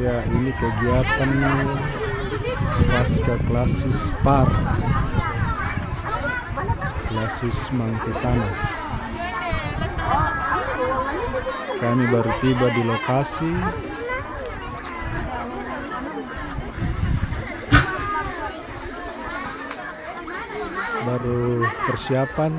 Ya, ini kegiatan pasca klasis PAR, klasis Mangkutana. Kami baru tiba di lokasi. Baru persiapan.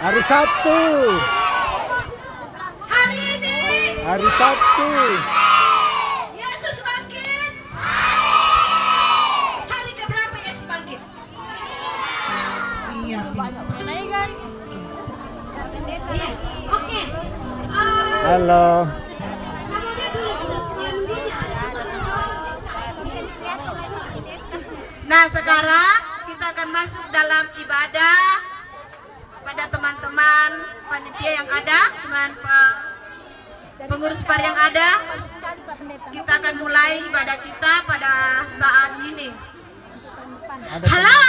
Hari Sabtu. Hari ini. Hari Sabtu. Yesus bangkit. Hari keberapa Yesus bangkit? Iya. Oke. Halo. Nah, sekarang kita akan masuk dalam ibadah. Pada teman-teman panitia yang ada, pengurus PAR yang ada, kita akan mulai ibadah kita pada saat ini. Halo.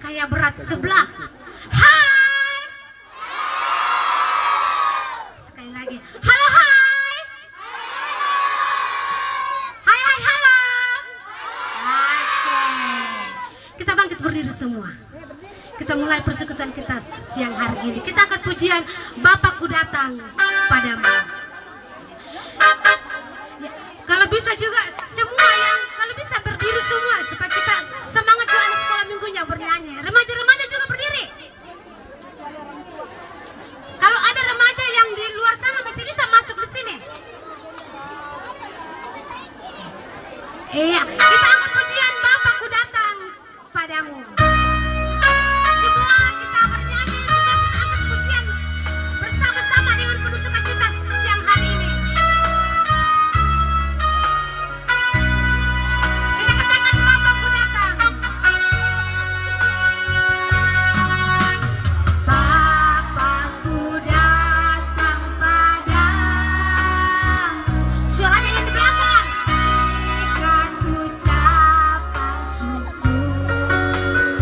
Kayak berat sebelah. Hai. Sekali lagi. Halo, hai. Hai, hai, halo. Kita bangkit berdiri semua. Kita mulai persekutuan kita siang hari ini. Kita angkat pujian Bapakku datang padamu. Ya, kalau bisa juga semua yang kalau bisa berdiri semua supaya kita semangat juga di sekolah minggunya bernyanyi. Remaja-remaja juga berdiri. Kalau ada remaja yang di luar sana masih bisa masuk di sini. Iya, kita angkat pujian Bapakku datang padamu. Semua kita bernyanyi, semua kita angkat pujian bersama-sama dengan penuh sukacita siang hari ini. Kita katakan Bapakku datang. Bapakku datang padamu. Suaranya yang di belakang. Ucapan syukur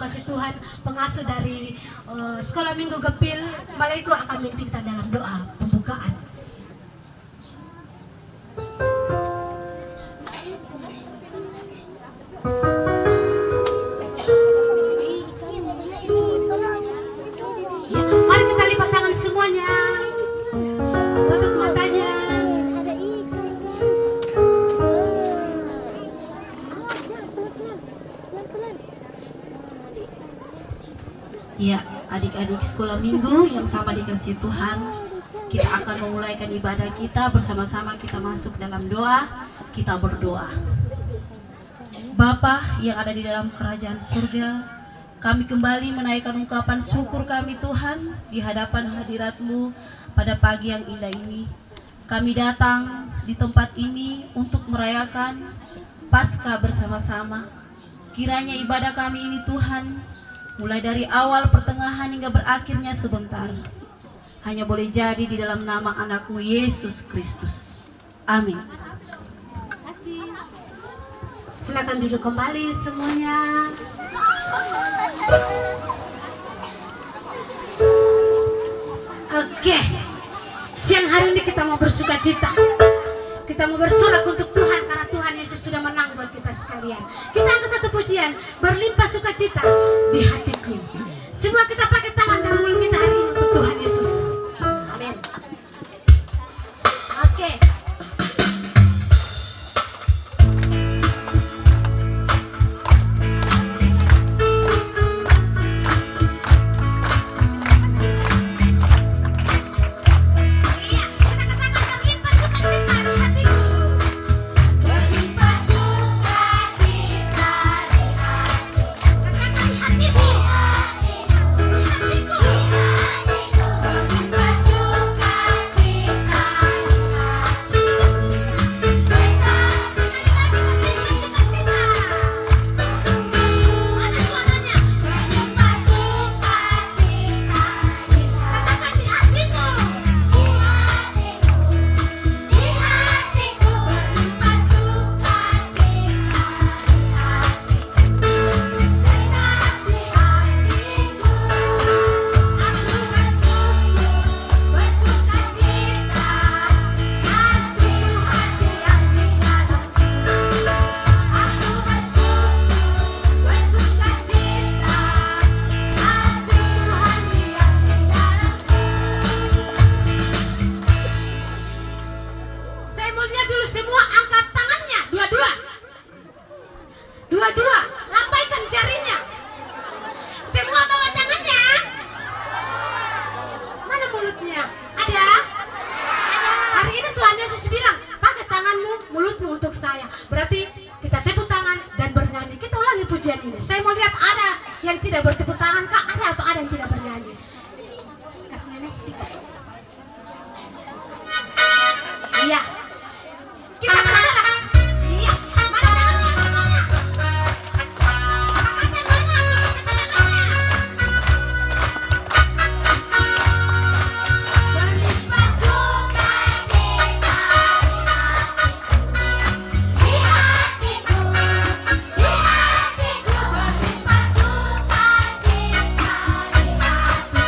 kasih Tuhan, pengasuh dari Sekolah Minggu Gepil Malego akan memimpin kita dalam doa pembukaan. Ya, mari kita lipat tangan semuanya, tutup matanya. Ya, adik-adik sekolah minggu yang sama dikasih Tuhan, kita akan memulaikan ibadah kita bersama-sama. Kita masuk dalam doa, kita berdoa. Bapa yang ada di dalam kerajaan surga, kami kembali menaikkan ungkapan syukur kami Tuhan di hadapan hadirat-Mu pada pagi yang indah ini. Kami datang di tempat ini untuk merayakan Paskah bersama-sama. Kiranya ibadah kami ini Tuhan, mulai dari awal, pertengahan hingga berakhirnya sebentar, hanya boleh jadi di dalam nama anak-Mu Yesus Kristus. Amin. Silakan duduk kembali semuanya. Oke, siang hari ini kita mau bersuka cita. Kita mau bersorak untuk Tuhan karena Tuhan Yesus sudah menang buat kita sekalian. Kita angkat satu pujian, berlimpah sukacita di hatiku. Semua kita pakai tangan dan mulut kita hari ini untuk Tuhan Yesus. Amin. Oke. Dua-dua, lambaikan jarinya. Semua bawa tangannya. Mana mulutnya? Ada? Hari ini Tuhan Yesus bilang, pakai tanganmu, mulutmu untuk saya. Berarti kita tepuk tangan dan bernyanyi. Kita ulangi pujian ini. Saya mau lihat ada yang tidak bertepuk tangan kah? Ada atau ada yang tidak bernyanyi? Kasih nenek speaker. Iya. Kita bersorak. Iya. Mana tangannya semuanya? Tangannya mana? Seperti tangannya. Berlimpah sukacita di hatiku, berlimpah sukacita di hatiku.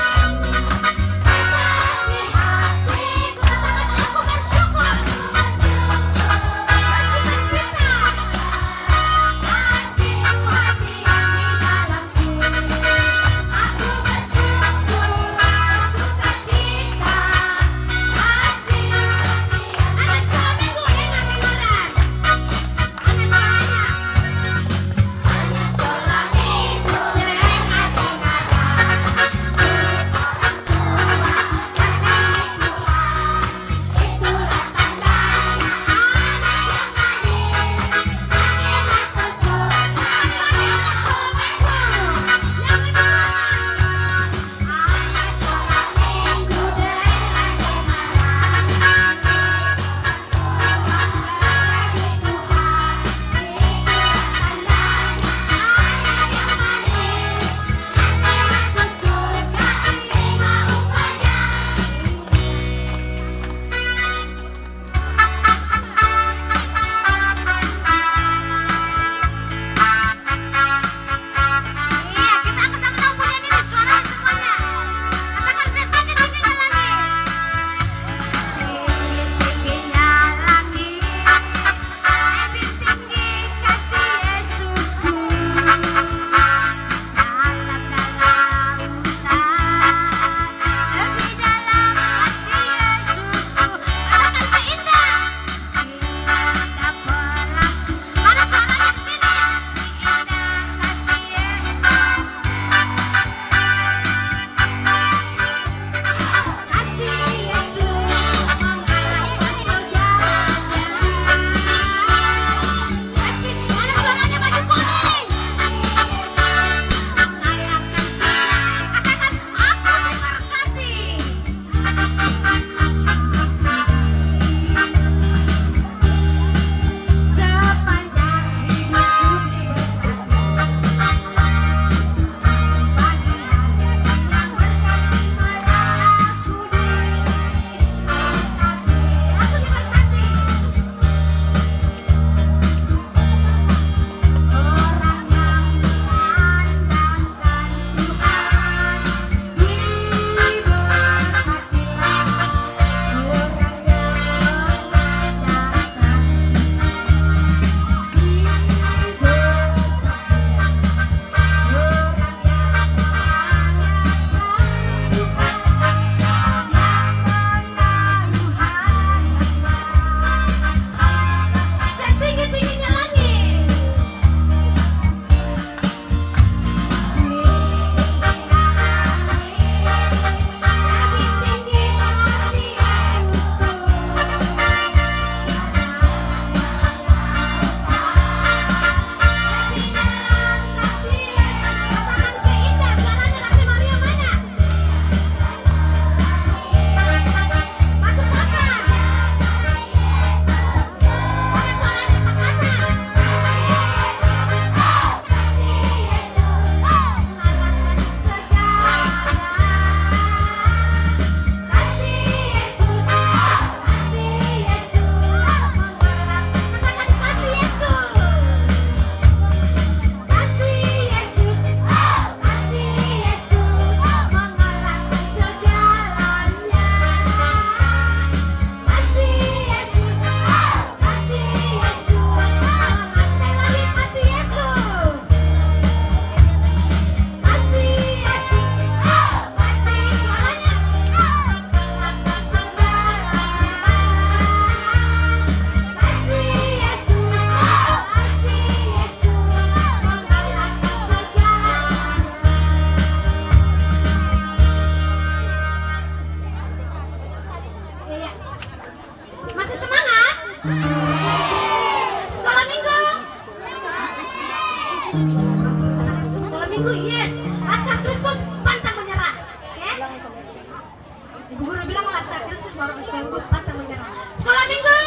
bilang Laskar Kristus baru sekolah minggu pantang menyerah. Sekolah minggu.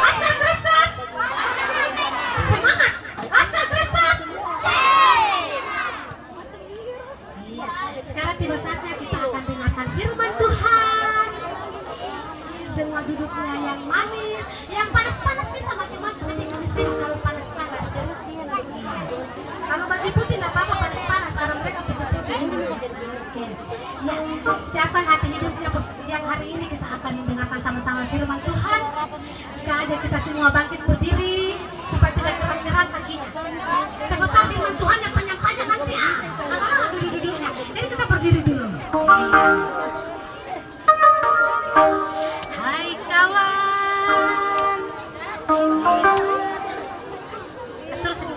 Laskar Kristus. Semangat. Laskar Kristus. Iya. Sekarang tiba saatnya kita akan dengarkan firman Tuhan. Semua duduknya yang manis, yang panas-panas bisa maju-maju sedikit di sini kalau panas-panas. Kalau baju putih tidak apa-apa panas-panas, karena mereka putih-putih juga. Oke. Ya, siapkan hati hidupnya siang hari ini kita akan mendengarkan sama-sama firman Tuhan. Sekarang aja kita semua bangkit berdiri supaya tidak gerak-gerak kakinya. Siapa tahu firman Tuhan yang panjang-panjang nanti lama-lama duduk-duduknya. Jadi kita berdiri dulu. Hai kawan. Terus ini.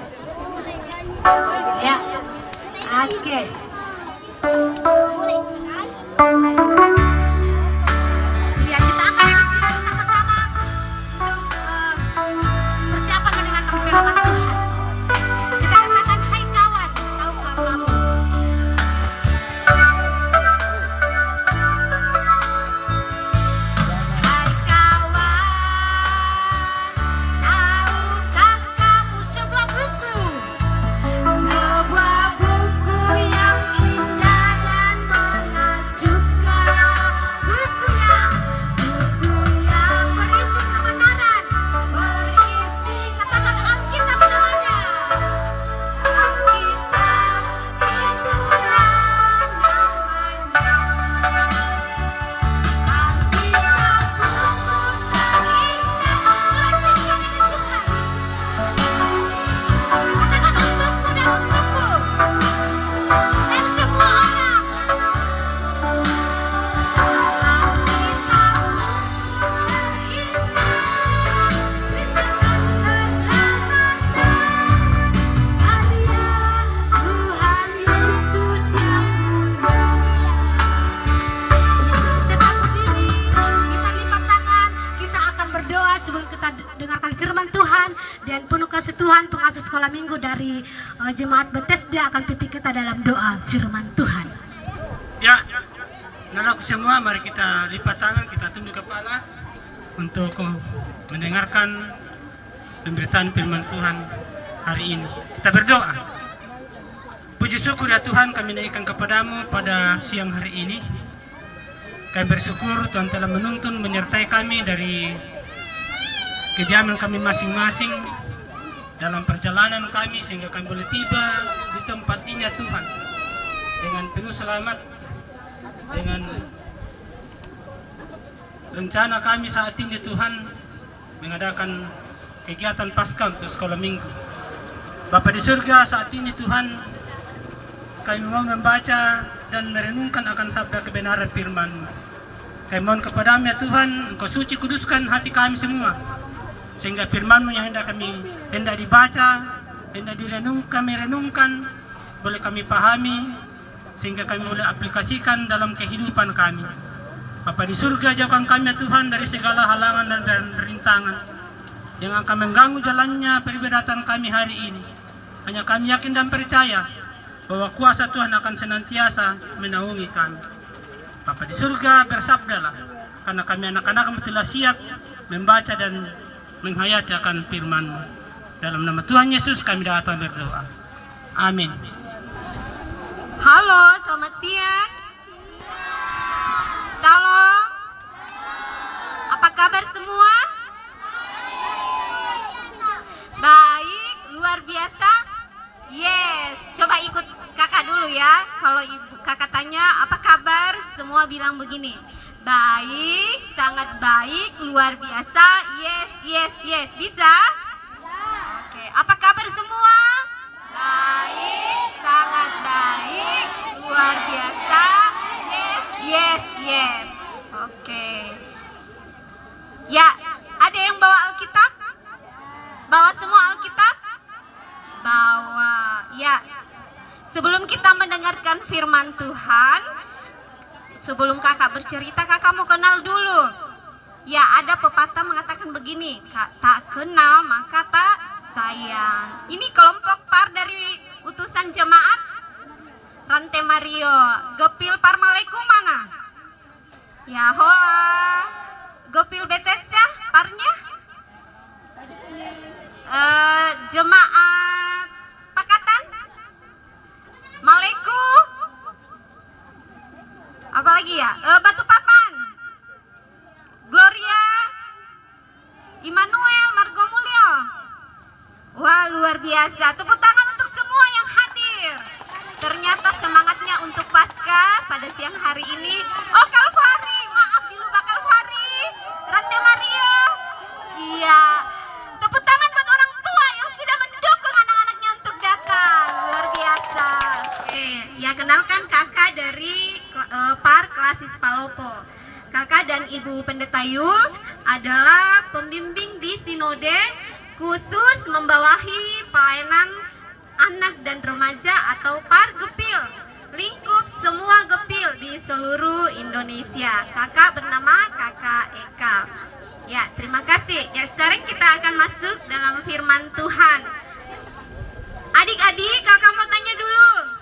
Ya. Oke. Iya, kita akan berdiri sama-sama untuk persiapan mendengarkan firman Tuhan. Kita katakan hai kawan, tahukah kamu? Hai kawan, tahukah kamu sebuah buku yang indah dan menakjubkan, buku yang berisi kebenaran, berisi katakan Alkitab namanya. Alkitab itulah namanya. Alkitab buku terindah, surat cinta dari Tuhan. Katakan untukmu dan untukku dan semua orang. Alkitab terindah, beritakan keselamatan karya Tuhan Yesus yang mulia. Tetap berdiri, kita lipat tangan, kita akan berdoa sebelum kita dengarkan firman Tuhan, dan penuh kasih Tuhan pengasuh sekolah minggu dari jemaat Bethesda akan pimpin kita dalam doa firman Tuhan. Ya, anak semua, mari kita lipat tangan, kita tunduk kepala untuk mendengarkan pemberitaan firman Tuhan hari ini. Kita berdoa. Puji syukur ya Tuhan, kami naikkan kepadamu pada siang hari ini. Kami bersyukur Tuhan telah menuntun menyertai kami dari kediaman kami masing-masing dalam perjalanan kami sehingga kami boleh tiba di tempat ini ya Tuhan dengan penuh selamat, dengan rencana kami saat ini Tuhan mengadakan kegiatan Paskah untuk sekolah minggu. Bapa di surga, saat ini Tuhan kami mau membaca dan merenungkan akan sabda kebenaran firman-Mu. Kami mohon kepadamu ya Tuhan, Engkau suci kuduskan hati kami semua, sehingga firman-Mu yang hendak dibaca, hendak kami renungkan, boleh kami pahami, sehingga kami boleh aplikasikan dalam kehidupan kami. Bapa di surga, jauhkan kami ya Tuhan dari segala halangan dan rintangan yang akan mengganggu jalannya peribadatan kami hari ini. Hanya kami yakin dan percaya bahwa kuasa Tuhan akan senantiasa menaungi kami. Bapa di surga, bersabdalah, karena kami anak-anak-Mu telah siap membaca dan menghayati akan firman-Mu. Dalam nama Tuhan Yesus kami datang berdoa. Amin. Halo, selamat siang. Salam. Apa kabar semua? Baik, luar biasa. Yes, coba ikut kakak dulu ya. Kalau ibu kakak tanya apa kabar, semua bilang begini. Baik, sangat baik, luar biasa. Yes, yes, yes. Bisa? Oke, apa kabar semua? Baik, sangat baik, luar biasa. Yes, yes, yes. Oke. Ya, ada yang bawa Alkitab? Bawa semua Alkitab? Bawa. Ya. Sebelum kita mendengarkan firman Tuhan, sebelum kakak bercerita, kakak mau kenal dulu. Ya, ada pepatah mengatakan begini, tak kenal maka tak sayang. Ini kelompok par dari utusan jemaat Rante Mario. Gepil Parmalekum mana? Ya hoa. Gopil Bethesda parnya. Jemaat Pakatan. Maleku. Apalagi ya? Batu Papan. Gloria. Immanuel Margomulyo. Wah, luar biasa. Tepuk tangan untuk semua yang hadir. Ternyata semangatnya untuk Paskah pada siang hari ini. Oh, Kalvari, maaf dilupa Kalvari. Rante Mario. Iya. Tepuk tangan buat orang tua yang sudah mendukung anak-anaknya untuk datang. Luar biasa. Oke, ya kenalkan kakak dari Par Klasis Palopo. Kakak dan Ibu Pendeta Yul adalah pembimbing di sinode khusus membawahi pelayanan anak dan remaja atau Par Gepil, lingkup semua gepil di seluruh Indonesia. Kakak bernama Kakak Eka. Ya, terima kasih. Ya, sekarang kita akan masuk dalam firman Tuhan. Adik-adik, kakak mau tanya dulu.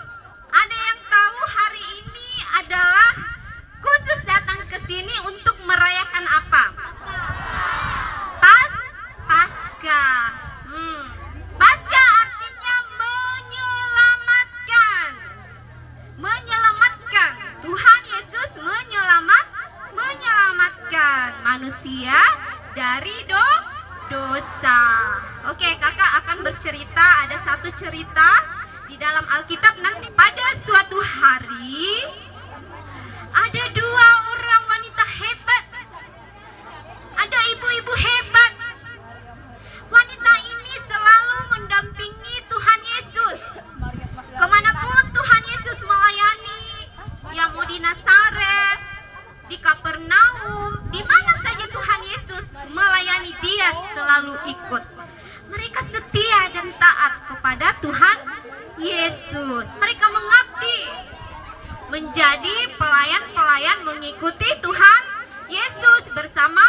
Ada yang tahu hari ini adalah khusus datang ke sini untuk merayakan apa? Paskah. Paskah artinya menyelamatkan. Menyelamatkan. Tuhan Yesus menyelamatkan manusia dari dosa. Oke, kakak akan bercerita. Ada satu cerita di dalam Alkitab. Nanti pada suatu hari ada dua orang wanita hebat. Ada ibu-ibu hebat. Wanita ini selalu mendampingi Tuhan Yesus. Kemanapun Tuhan Yesus melayani, yang mau di Nazaret, di Kapernaum, di mana saja Tuhan Yesus melayani, dia selalu ikut. Mereka setia dan taat kepada Tuhan Yesus. Mereka mengabdi, menjadi pelayan-pelayan mengikuti Tuhan Yesus bersama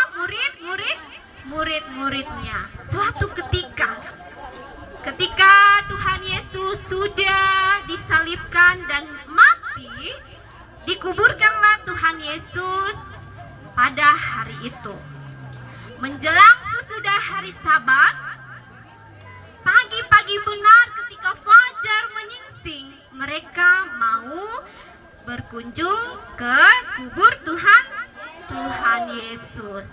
murid-muridnya. Suatu ketika Tuhan Yesus sudah disalibkan dan mati, dikuburkanlah Tuhan Yesus pada hari itu. Menjelang sesudah hari Sabat, pagi-pagi benar ketika fajar menyingsing, mereka mau berkunjung ke kubur Tuhan Yesus.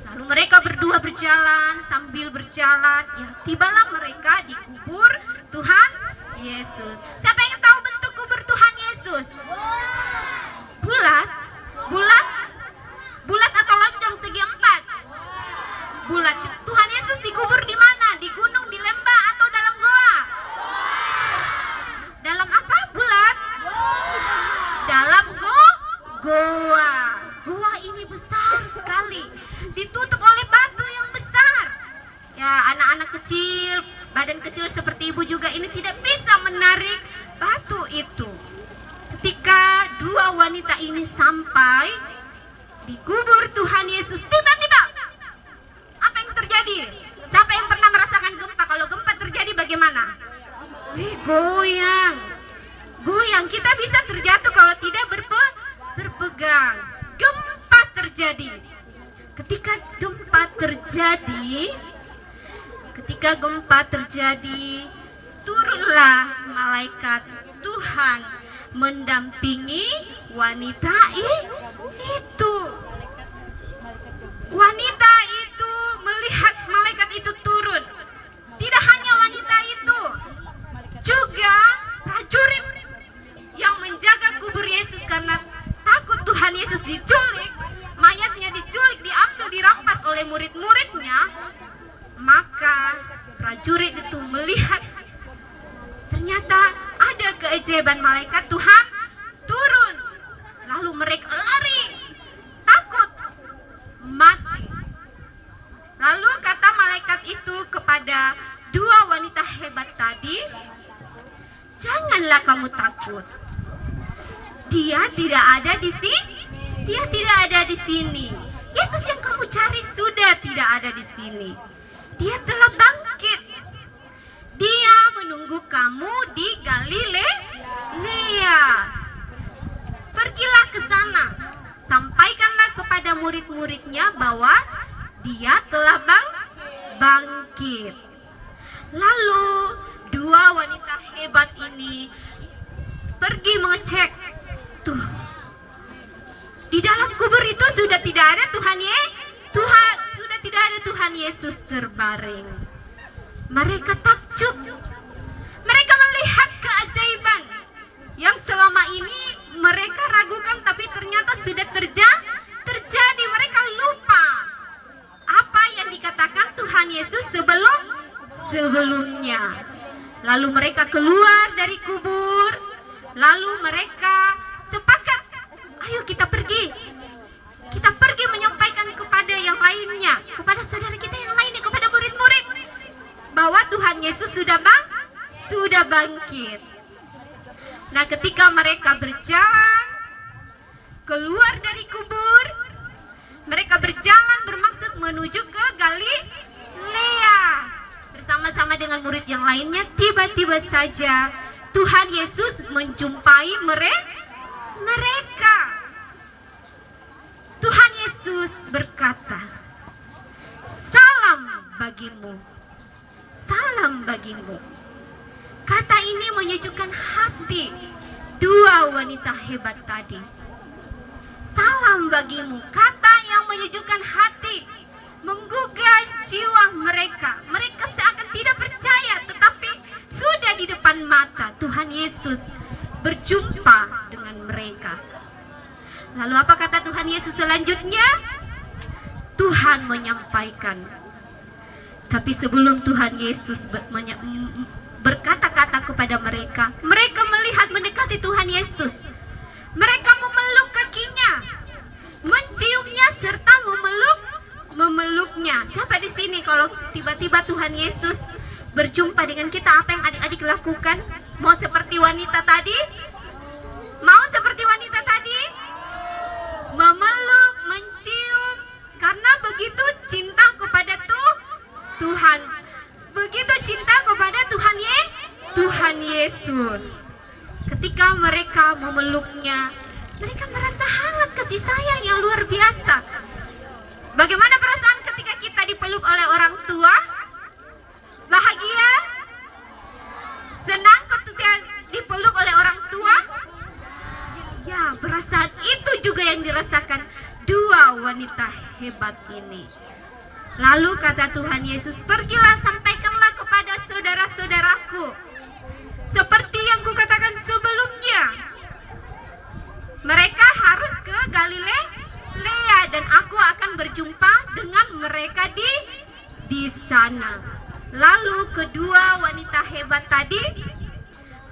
Lalu mereka berdua berjalan, sambil berjalan, ya tibalah mereka di kubur Tuhan Yesus. Siapa yang tahu bentuk kubur Tuhan Yesus? Bulat atau lonjong segi empat? Bulat. Tuhan Yesus dikubur di mana? Di gunung, di lembah, atau dalam goa? Dalam apa? Bulat? Dalam goa. Goa ini besar sekali, ditutup oleh batu yang besar. Ya, anak-anak kecil, badan kecil seperti ibu juga ini tidak bisa menarik batu itu. Ketika dua wanita ini sampai di kubur Tuhan Yesus, tiba-tiba apa yang terjadi? Siapa yang pernah merasakan gempa? Kalau gempa terjadi bagaimana? Goyang. Kita bisa terjatuh kalau tidak berpegang. Gempa terjadi. Ketika gempa terjadi, turunlah malaikat Tuhan mendampingi wanita itu. Wanita itu melihat malaikat itu turun. Tidak hanya wanita itu, juga prajurit yang menjaga kubur Yesus karena takut Tuhan Yesus diculik, mayatnya diculik, diambil, dirampas oleh murid-muridnya. Maka prajurit itu melihat ternyata ada keajaiban, malaikat Tuhan turun. Lalu mereka lari, takut, mati. Lalu kata malaikat itu kepada dua wanita hebat tadi, janganlah kamu takut. Dia tidak ada di sini. Dia tidak ada di sini. Yesus yang kamu cari sudah tidak ada di sini. Dia telah bangkit. Dia menunggu kamu di Galilea. Pergilah ke sana, sampaikanlah kepada murid-muridnya bahwa dia telah bangkit. Lalu dua wanita hebat ini pergi mengecek. Tuh, di dalam kubur itu sudah tidak ada sudah tidak ada Tuhan Yesus terbaring. Mereka takjub. Mereka melihat keajaiban yang selama ini mereka ragukan, tapi ternyata sudah terjadi. Mereka lupa apa yang dikatakan Tuhan Yesus sebelumnya. Lalu mereka keluar dari kubur. Lalu mereka sepakat, ayo kita pergi menyampaikan kepada yang lainnya, kepada saudara kita yang lainnya, kepada murid-murid, bahwa Tuhan Yesus sudah bangkit. Nah, ketika mereka berjalan keluar dari kubur, mereka berjalan bermaksud menuju ke Galilea bersama-sama dengan murid yang lainnya. Tiba-tiba saja Tuhan Yesus menjumpai mereka. Tuhan Yesus berkata, "Salam bagimu, salam bagimu." Kata ini menyejukkan hati dua wanita hebat tadi. Salam bagimu, kata yang menyejukkan hati, menggugah jiwa mereka. Mereka seakan tidak percaya, tetapi sudah di depan mata Tuhan Yesus berjumpa dengan mereka. Lalu apa kata Tuhan Yesus selanjutnya? Tuhan menyampaikan. Tapi sebelum Tuhan Yesus berkata-kata kepada mereka, mereka melihat mendekati Tuhan Yesus. Mereka memeluk kakinya, menciumnya serta memeluknya. Sampai di sini kalau tiba-tiba Tuhan Yesus berjumpa dengan kita, apa yang adik-adik lakukan? Mau seperti wanita tadi? Mau seperti wanita tadi? Memeluk, mencium, karena begitu cinta kepada Tuhan. Begitu cinta kepada Tuhan Yesus. Ketika mereka memeluknya, mereka merasa hangat kasih sayang yang luar biasa. Bagaimana perasaan ketika kita dipeluk oleh orang tua? Bahagia? Senang ketika dipeluk oleh orang tua? Ya, perasaan itu juga yang dirasakan dua wanita hebat ini. Lalu kata Tuhan Yesus, "Pergilah, sampaikanlah kepada saudara-saudaraku seperti yang kukatakan sebelumnya. Mereka harus ke Galilea dan aku akan berjumpa dengan mereka di sana." Lalu kedua wanita hebat tadi,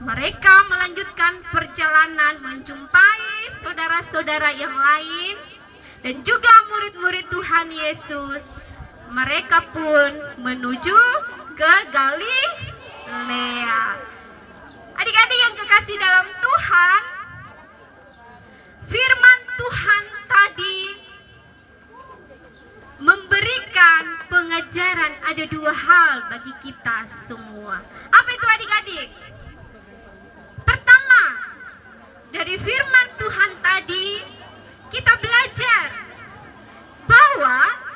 mereka melanjutkan perjalanan menjumpai saudara-saudara yang lain dan juga murid-murid Tuhan Yesus. Mereka pun menuju ke Galilea. Adik-adik yang kekasih dalam Tuhan, firman Tuhan tadi memberikan pengajaran ada dua hal bagi kita semua. Apa itu adik-adik? Pertama, dari firman Tuhan tadi kita belajar bahwa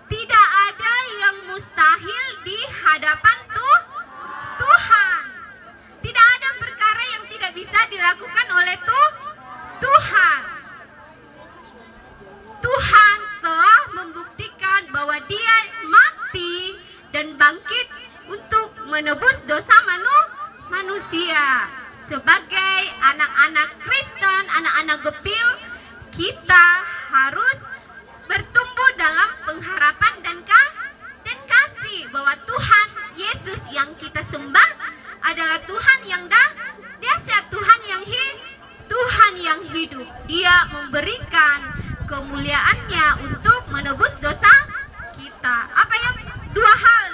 tidak ada yang mustahil di hadapan Tuhan. Tidak ada perkara yang tidak bisa dilakukan oleh Tuhan. Tuhan telah membuktikan bahwa Dia mati dan bangkit untuk menebus dosa manusia. Sebagai anak-anak Kristen, anak-anak gepil, kita harus bertumbuh dalam pengharapan dan kasih bahwa Tuhan Yesus yang kita sembah adalah Tuhan yang dahsyat, Tuhan yang hidup. Dia memberikan kemuliaannya untuk menebus dosa kita. Apa yang dua hal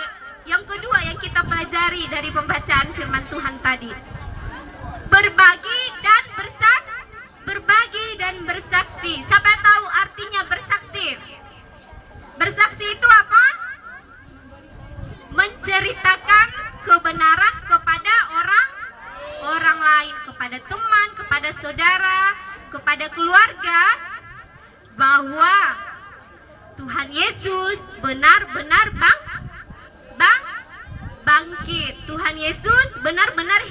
yang kedua yang kita pelajari dari pembacaan firman Tuhan tadi? Berbagi dan bersaksi. Siapa tahu artinya bersaksi? Bersaksi itu apa? Menceritakan kebenaran kepada orang lain, kepada teman, kepada saudara, kepada keluarga, bahwa bahwa Tuhan Yesus benar-benar bangkit. Tuhan Yesus benar-benar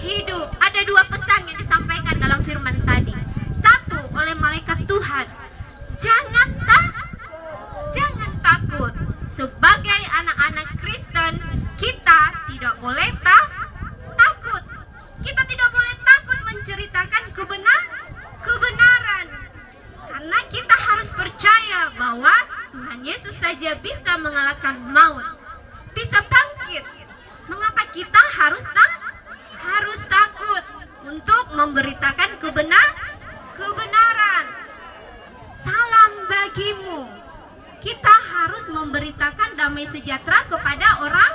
hidup. Ada dua pesan yang disampaikan dalam firman tadi. Satu, oleh malaikat Tuhan, jangan takut. Sebagai anak-anak Kristen, kita tidak boleh takut. Kita tidak boleh takut menceritakan kebenaran. Karena kita harus percaya bahwa Tuhan Yesus saja bisa mengalahkan maut, bisa bangkit. Mengapa kita harus takut untuk memberitakan kebenaran? Salam bagimu. Kita harus memberitakan damai sejahtera kepada orang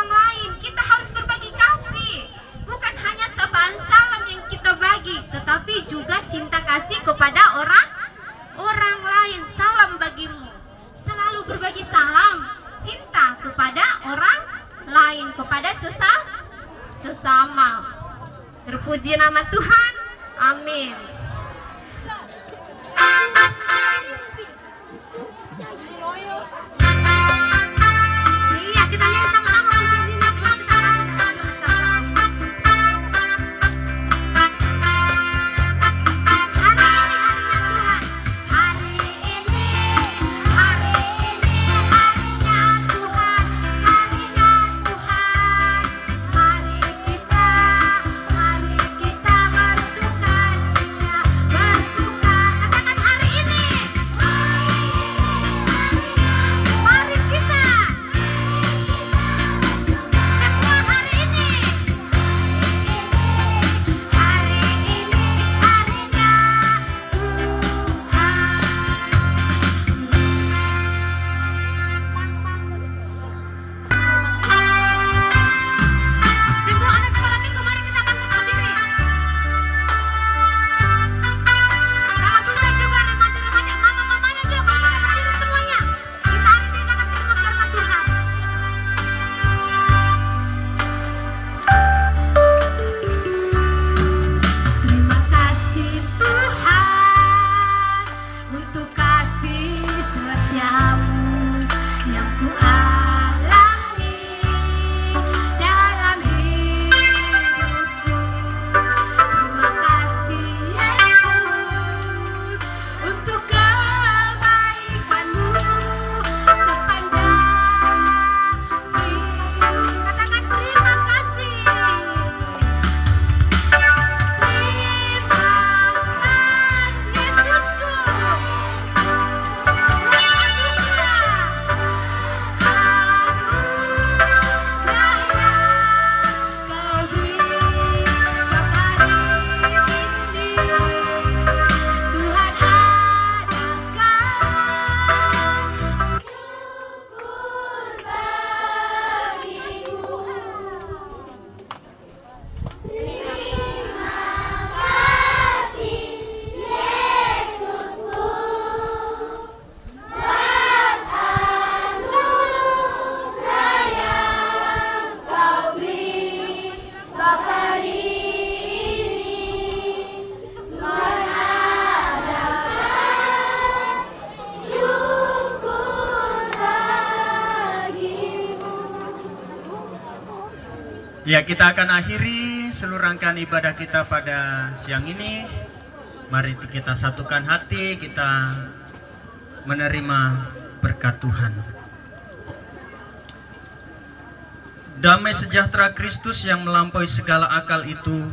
lain. Kita harus berbagi kasih. Bukan hanya sapaan salam yang kita bagi, tetapi juga cinta kasih kepada orang lain. Salam bagimu. Selalu berbagi salam, cinta kepada orang lain, kepada sesama. Terpuji nama Tuhan. Amin. Iya, kita lihat sama-sama ujian ini sebelum kita masuk ke dalam bersama. Hari ini harinya Tuhan. Mari kita bersuka. Katakan hari ini. Mari kita semua hari ini harinya Tuhan. Semua anak sekolah minggu, mari kita bangkit berdiri. Kalau bisa juga remaja-remaja, mama-mamanya juga kalau bisa berdiri semuanya. Kita hari ini akan terima firman Tuhan. Terima kasih Tuhan untuk kasih setiamu yang ku alami dalam hidupku. Terima kasih Yesus untuk kebaikanmu sepanjang hidup. Katakan terima kasih. Terima kasih Yesusku. Ya, kita akan akhiri seluruh rangkaian ibadah kita pada siang ini. Mari kita satukan hati, kita menerima berkat Tuhan. Damai sejahtera Kristus yang melampaui segala akal itu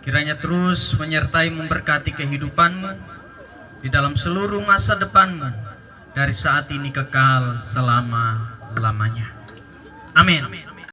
kiranya terus menyertai memberkati kehidupanmu di dalam seluruh masa depanmu dari saat ini kekal selama-lamanya. Amin.